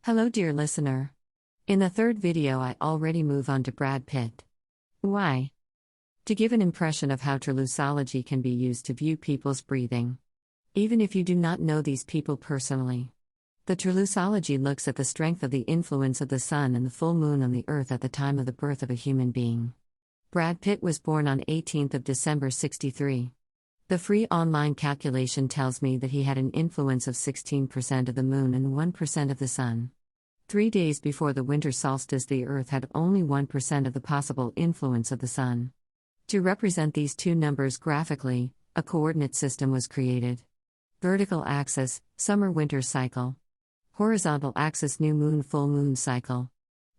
Hello dear listener. In the third video I already move on to Brad Pitt. Why? To give an impression of how TERLUSOLLOGY can be used to view people's breathing. Even if you do not know these people personally. The TERLUSOLLOGY looks at the strength of the influence of the sun and the full moon on the earth at the time of the birth of a human being. Brad Pitt was born on 18th of December 63. The free online calculation tells me that he had an influence of 16% of the moon and 1% of the sun. 3 days before the winter solstice, the Earth had only 1% of the possible influence of the sun. To represent these two numbers graphically, a coordinate system was created. Vertical axis, summer-winter cycle. Horizontal axis, new moon, full moon cycle.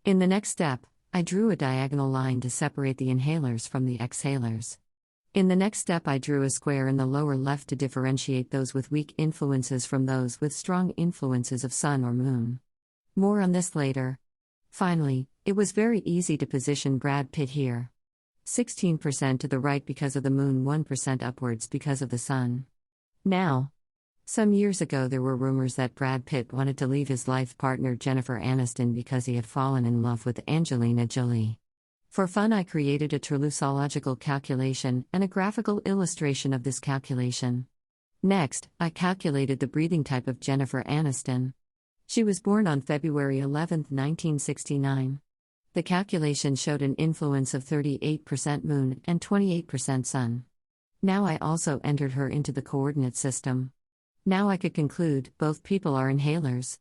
In the next step, I drew a diagonal line to separate the inhalers from the exhalers. In the next step, I drew a square in the lower left to differentiate those with weak influences from those with strong influences of sun or moon. More on this later. Finally, it was very easy to position Brad Pitt here. 16% to the right because of the moon, 1% upwards because of the sun. Now, some years ago there were rumors that Brad Pitt wanted to leave his life partner Jennifer Aniston because he had fallen in love with Angelina Jolie. For fun, I created a TERLUSOLLOGICAL calculation and a graphical illustration of this calculation. Next, I calculated the breathing type of Jennifer Aniston. She was born on February 11, 1969. The calculation showed an influence of 38% moon and 28% sun. Now I also entered her into the coordinate system. Now I could conclude both people are inhalers.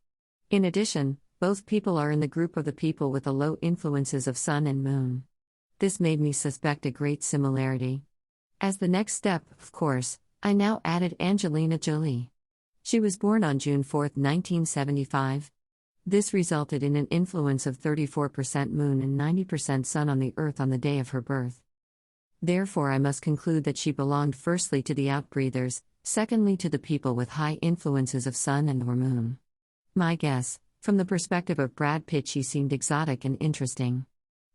In addition, both people are in the group of the people with the low influences of sun and moon. This made me suspect a great similarity. As the next step, of course, I now added Angelina Jolie. She was born on June 4, 1975. This resulted in an influence of 34% moon and 90% sun on the earth on the day of her birth. Therefore, I must conclude that she belonged firstly to the outbreathers, secondly to the people with high influences of sun and or moon. My guess, from the perspective of Brad Pitt, she seemed exotic and interesting.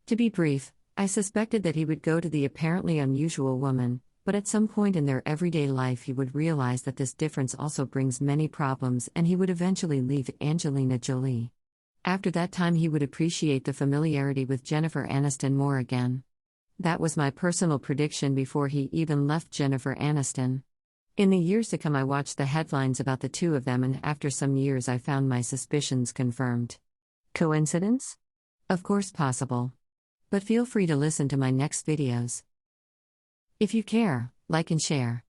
To be brief, I suspected that he would go to the apparently unusual woman, but at some point in their everyday life he would realize that this difference also brings many problems and he would eventually leave Angelina Jolie. After that time he would appreciate the familiarity with Jennifer Aniston more again. That was my personal prediction before he even left Jennifer Aniston. In the years to come I watched the headlines about the two of them, and after some years I found my suspicions confirmed. Coincidence? Of course possible. But feel free to listen to my next videos. If you care, like and share.